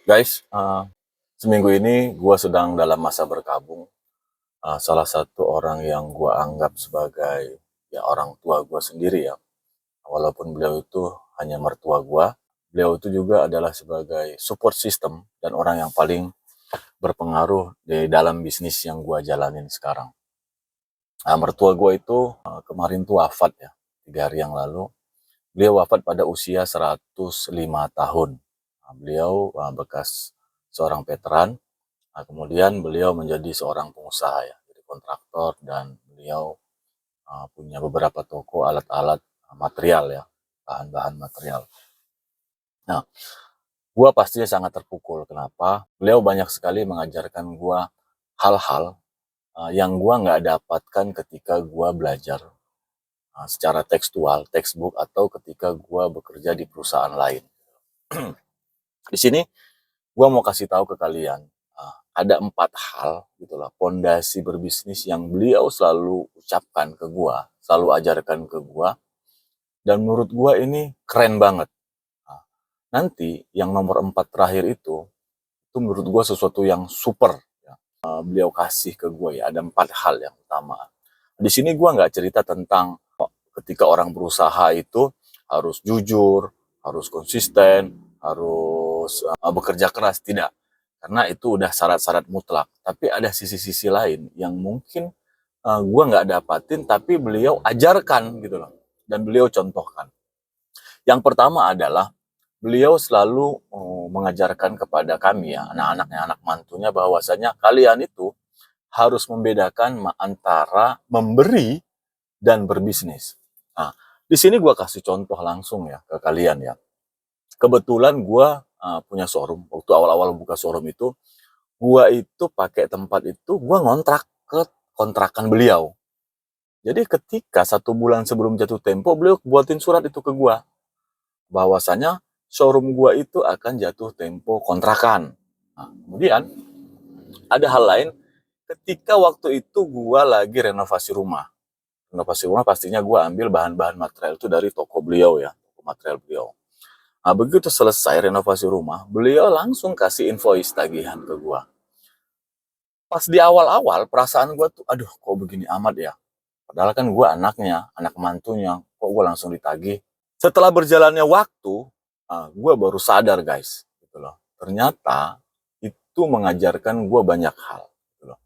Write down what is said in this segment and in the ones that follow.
Guys, seminggu ini gue sedang dalam masa berkabung. Salah satu orang yang gue anggap sebagai ya orang tua gue sendiri ya. Walaupun beliau itu hanya mertua gue, beliau itu juga adalah sebagai support system dan orang yang paling berpengaruh di dalam bisnis yang gue jalanin sekarang. Mertua gue itu kemarin tuh wafat ya, 3 hari yang lalu. Beliau wafat pada usia 105 tahun. Beliau bekas seorang veteran. Kemudian beliau menjadi seorang pengusaha ya, jadi kontraktor, dan beliau punya beberapa toko alat-alat material ya, bahan-bahan material. Nah, gua pastinya sangat terpukul. Kenapa? Beliau banyak sekali mengajarkan gua hal-hal yang gua nggak dapatkan ketika gua belajar secara tekstual, textbook, atau ketika gua bekerja di perusahaan lain. Di sini gua mau kasih tahu ke kalian, ada 4 hal gitulah, pondasi berbisnis yang beliau selalu ucapkan ke gua, selalu ajarkan ke gua, dan menurut gua ini keren banget. Nah, nanti yang nomor 4 terakhir itu menurut gua sesuatu yang super ya. Beliau kasih ke gua ya, ada 4 hal yang utama. Di sini gua nggak cerita tentang ketika orang berusaha itu harus jujur, harus konsisten, harus bekerja keras, tidak. Karena itu udah syarat-syarat mutlak. Tapi ada sisi-sisi lain yang mungkin gue nggak dapatin, tapi beliau ajarkan gitu loh. Dan beliau contohkan. Yang pertama adalah beliau selalu mengajarkan kepada kami ya, anak-anaknya, anak mantunya, bahwasanya kalian itu harus membedakan antara memberi dan berbisnis. Nah, di sini gue kasih contoh langsung ya ke kalian ya. Kebetulan gue punya showroom. Waktu awal-awal buka showroom itu, gue itu pakai tempat itu, gue ngontrak ke kontrakan beliau. Jadi ketika 1 bulan sebelum jatuh tempo, beliau buatin surat itu ke gue, bahwasanya showroom gue itu akan jatuh tempo kontrakan. Nah, kemudian ada hal lain, ketika waktu itu gue lagi renovasi rumah. Renovasi rumah pastinya gue ambil bahan-bahan material itu dari toko beliau ya, toko material beliau. Nah, begitu selesai renovasi rumah, beliau langsung kasih invoice tagihan ke gue. Pas di awal-awal, perasaan gue tuh, aduh kok begini amat ya. Padahal kan gue anaknya, anak mantunya, kok gue langsung ditagih. Setelah berjalannya waktu, gue baru sadar guys, gitu loh. Ternyata itu mengajarkan gue banyak hal. Gitu loh.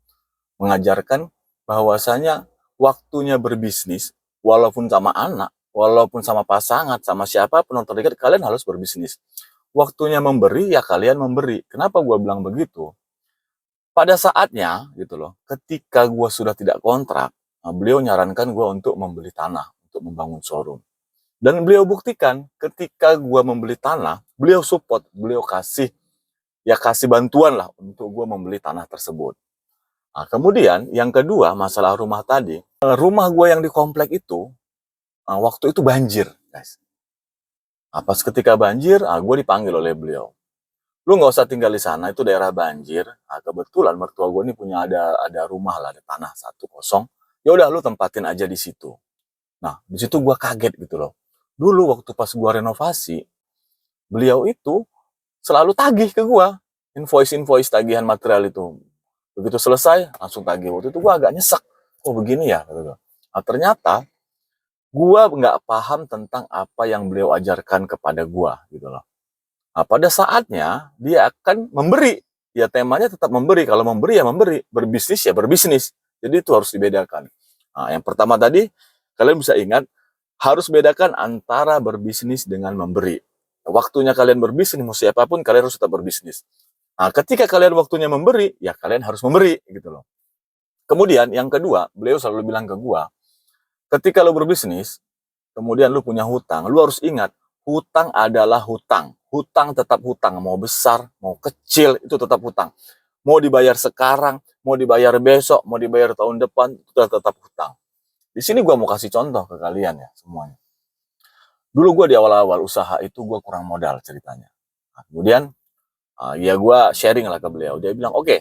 Mengajarkan bahwasanya waktunya berbisnis, walaupun sama anak, walaupun sama pasangan, sama siapapun yang terdekat, kalian harus berbisnis. Waktunya memberi, ya kalian memberi. Kenapa gue bilang begitu? Pada saatnya, gitu loh, ketika gue sudah tidak kontrak, beliau nyarankan gue untuk membeli tanah, untuk membangun showroom. Dan beliau buktikan, ketika gue membeli tanah, beliau support, beliau kasih, ya kasih bantuan lah untuk gue membeli tanah tersebut. Nah, kemudian yang kedua, masalah rumah tadi. Rumah gue yang di komplek itu, waktu itu banjir, guys. Pas ketika banjir, gue dipanggil oleh beliau. Lu nggak usah tinggal di sana, itu daerah banjir. Kebetulan mertua gue ini punya ada rumah lah, ada tanah satu kosong. Ya udah lu tempatin aja di situ. Nah, di situ gue kaget gitu loh. Dulu waktu pas gue renovasi, beliau itu selalu tagih ke gue, invoice tagihan material itu. Begitu selesai langsung tagih. Waktu itu gue agak nyesek, kok begini ya gitu. Nah, ternyata gue nggak paham tentang apa yang beliau ajarkan kepada gue gitu loh. Nah, pada saatnya dia akan memberi. Ya temanya tetap memberi. Kalau memberi ya memberi, berbisnis ya berbisnis. Jadi itu harus dibedakan. Nah, yang pertama tadi kalian bisa ingat, harus bedakan antara berbisnis dengan memberi. Waktunya kalian berbisnis, mau siapapun kalian harus tetap berbisnis. Nah, ketika kalian waktunya memberi, ya kalian harus memberi gitu loh. Kemudian yang kedua, beliau selalu bilang ke gua, ketika lo berbisnis, kemudian lo punya hutang, lo harus ingat, hutang adalah hutang. Hutang tetap hutang, mau besar, mau kecil, itu tetap hutang. Mau dibayar sekarang, mau dibayar besok, mau dibayar tahun depan, itu tetap hutang. Di sini gua mau kasih contoh ke kalian ya semuanya. Dulu gue di awal-awal usaha itu gue kurang modal ceritanya. Nah, kemudian ya gue sharing lah ke beliau. Dia bilang, oke,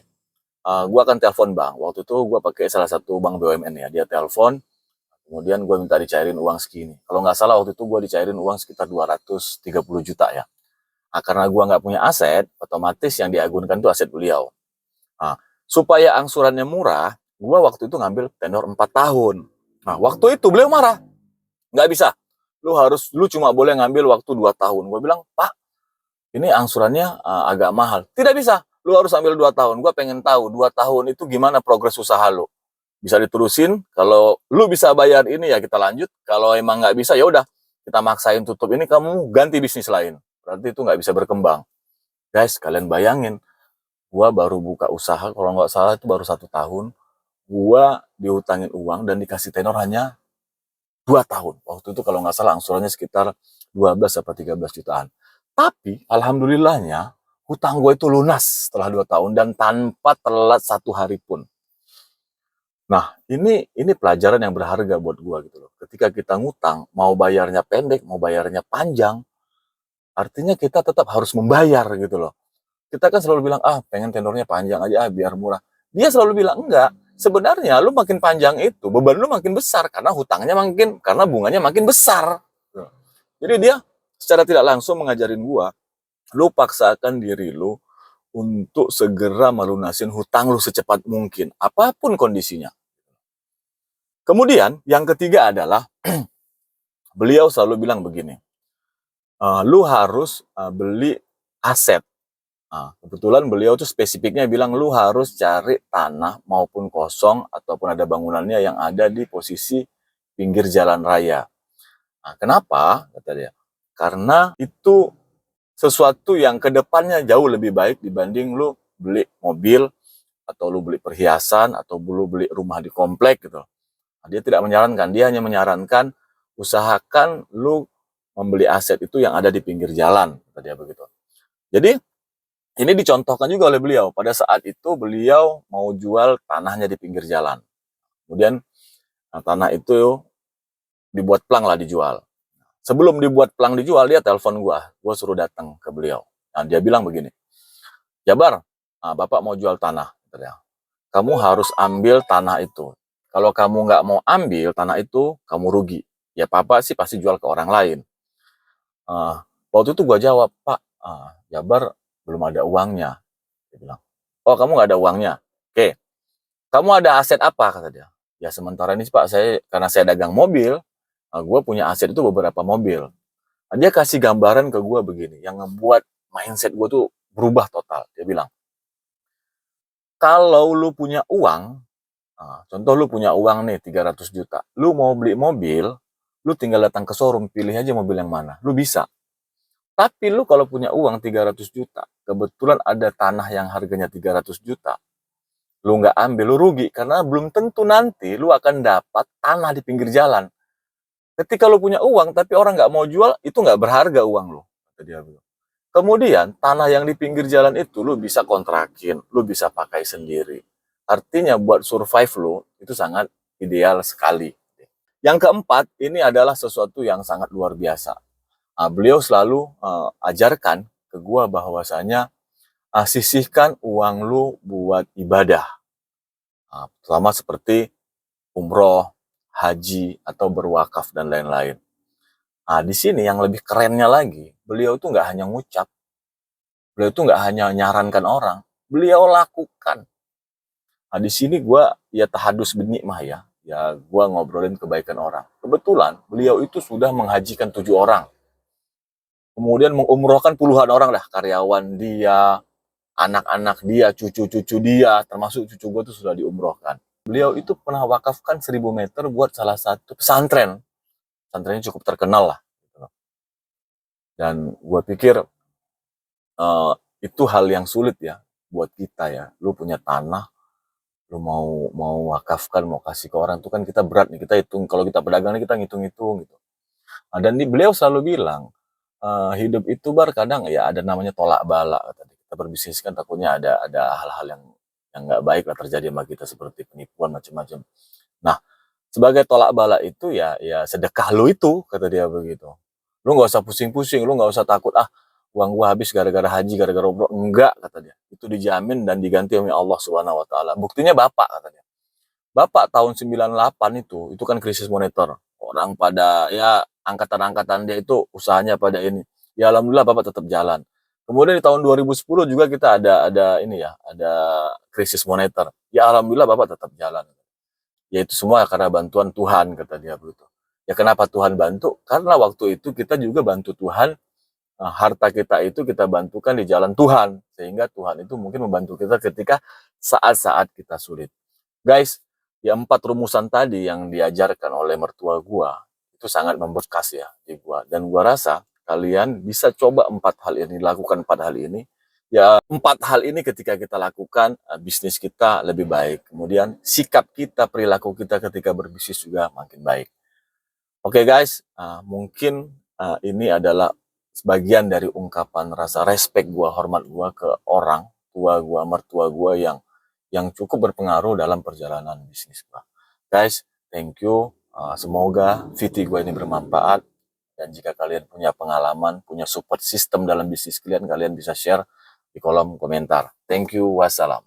gue akan telepon bank. Waktu itu gue pakai salah satu bank BUMN ya. Dia telepon, kemudian gue minta dicairin uang segini. Kalau nggak salah waktu itu gue dicairin uang sekitar 230 juta ya. Nah, karena gua nggak punya aset, otomatis yang diagunkan itu aset beliau. Nah, supaya angsurannya murah, gua waktu itu ngambil tenor 4 tahun. Nah, waktu itu beliau marah. Nggak bisa. Lu cuma boleh ngambil waktu 2 tahun. Gua bilang, Pak, ini angsurannya agak mahal. Tidak bisa. Lu harus ambil 2 tahun. Gua pengen tahu 2 tahun itu gimana progres usaha lu. Bisa diterusin. Kalau lu bisa bayar ini ya kita lanjut. Kalau emang nggak bisa ya udah kita maksain tutup ini, kamu ganti bisnis lain. Berarti itu nggak bisa berkembang. Guys, kalian bayangin, gua baru buka usaha, kalau nggak salah itu baru 1 tahun, gua dihutangin uang dan dikasih tenor hanya 2 tahun. Waktu itu kalau nggak salah angsurannya sekitar 12 atau 13 jutaan. Tapi alhamdulillahnya hutang gue itu lunas setelah 2 tahun dan tanpa telat 1 hari pun. Nah, ini pelajaran yang berharga buat gua gitu loh. Ketika kita ngutang, mau bayarnya pendek, mau bayarnya panjang, artinya kita tetap harus membayar gitu loh. Kita kan selalu bilang, ah pengen tenornya panjang aja, biar murah. Dia selalu bilang, enggak. Sebenarnya lu makin panjang itu, beban lu makin besar, karena hutangnya makin, karena bunganya makin besar. Jadi dia secara tidak langsung mengajarin gua, lu paksakan diri lu untuk segera melunasin hutang lu secepat mungkin, apapun kondisinya. Kemudian, yang ketiga adalah, beliau selalu bilang begini, lu harus beli aset. Nah, kebetulan beliau tuh spesifiknya bilang, lu harus cari tanah maupun kosong ataupun ada bangunannya yang ada di posisi pinggir jalan raya. Nah, kenapa? Kata dia. Karena itu sesuatu yang kedepannya jauh lebih baik dibanding lu beli mobil, atau lu beli perhiasan, atau lu beli rumah di komplek gitu. Nah, dia tidak menyarankan, dia hanya menyarankan usahakan lu membeli aset itu yang ada di pinggir jalan, kata dia begitu. Jadi ini dicontohkan juga oleh beliau. Pada saat itu beliau mau jual tanahnya di pinggir jalan. Kemudian tanah itu dibuat plang lah dijual. Sebelum dibuat plang dijual, dia telepon gua. Gua suruh datang ke beliau. Nah, dia bilang begini, Jabar, Bapak mau jual tanah. Kamu harus ambil tanah itu. Kalau kamu nggak mau ambil tanah itu, kamu rugi. Ya Papa sih pasti jual ke orang lain. Waktu itu gua jawab, Pak, Jabar belum ada uangnya. Dia bilang, oh kamu nggak ada uangnya? Oke, kamu ada aset apa? Kata dia. Ya sementara ini Pak, karena saya dagang mobil, gue punya aset itu beberapa mobil. Nah, dia kasih gambaran ke gue begini, yang ngebuat mindset gue tuh berubah total. Dia bilang, kalau lu punya uang, contoh lu punya uang nih 300 juta, lu mau beli mobil, lu tinggal datang ke showroom, pilih aja mobil yang mana, lu bisa. Tapi lu kalau punya uang 300 juta, kebetulan ada tanah yang harganya 300 juta, lu nggak ambil, lu rugi. Karena belum tentu nanti lu akan dapat tanah di pinggir jalan. Ketika lu punya uang, tapi orang nggak mau jual, itu nggak berharga uang lu. Kemudian, tanah yang di pinggir jalan itu lu bisa kontrakin, lu bisa pakai sendiri. Artinya buat survive lu, itu sangat ideal sekali. Yang keempat, ini adalah sesuatu yang sangat luar biasa. Beliau selalu ajarkan ke gua bahwasanya sisihkan uang lu buat ibadah. Terutama seperti umroh, haji, atau berwakaf, dan lain-lain. Di sini yang lebih kerennya lagi, beliau itu nggak hanya ngucap, beliau itu nggak hanya nyarankan orang, beliau lakukan. Di sini gue ya tahadus binikmah ya gue ngobrolin kebaikan orang. Kebetulan beliau itu sudah menghajikan 7 orang, kemudian mengumrohkan puluhan orang dah, karyawan dia, anak-anak dia, cucu-cucu dia, termasuk cucu gue tuh sudah diumrohkan. Beliau itu pernah wakafkan 1000 meter buat salah satu pesantren. Pesantrennya cukup terkenal lah. Dan gue pikir itu hal yang sulit ya buat kita ya. Lu punya tanah, lu mau wakafkan, mau kasih ke orang, itu kan kita berat nih. Kita hitung, kalau kita pedagang nih kita ngitung-ngitung gitu. Dan beliau selalu bilang, hidup itu kadang ya ada namanya tolak bala. Kita berbisnis kan takutnya ada hal-hal yang nggak baik lah terjadi sama kita, seperti penipuan macam-macam. Nah, sebagai tolak bala itu ya sedekah lu itu, kata dia begitu. Lu nggak usah pusing-pusing, lu nggak usah takut, uang gua habis gara-gara haji, gara-gara umroh. Enggak, kata dia. Itu dijamin dan diganti oleh Allah Subhanahu wa taala. Buktinya Bapak, katanya. Bapak tahun 98 itu kan krisis moneter. Orang pada ya angkatan-angkatan dia itu usahanya pada ini. Ya alhamdulillah Bapak tetap jalan. Kemudian di tahun 2010 juga kita ada ini ya, ada krisis moneter. Ya alhamdulillah Bapak tetap jalan. Ya itu semua karena bantuan Tuhan, kata dia begitu. Ya kenapa Tuhan bantu? Karena waktu itu kita juga bantu Tuhan, harta kita itu kita bantukan di jalan Tuhan. Sehingga Tuhan itu mungkin membantu kita ketika saat-saat kita sulit. Guys, ya 4 rumusan tadi yang diajarkan oleh mertua gua, itu sangat membekas ya di gua. Dan gua rasa kalian bisa coba 4 hal ini, lakukan 4 hal ini. Ya 4 hal ini ketika kita lakukan, bisnis kita lebih baik. Kemudian sikap kita, perilaku kita ketika berbisnis juga makin baik. Oke guys, mungkin ini adalah sebagian dari ungkapan rasa respect gua, hormat gua ke orang tua gua, mertua gua yang cukup berpengaruh dalam perjalanan bisnis gua. Guys, thank you. Semoga VT gua ini bermanfaat. Dan jika kalian punya pengalaman, punya support system dalam bisnis kalian bisa share di kolom komentar. Thank you. Wassalam.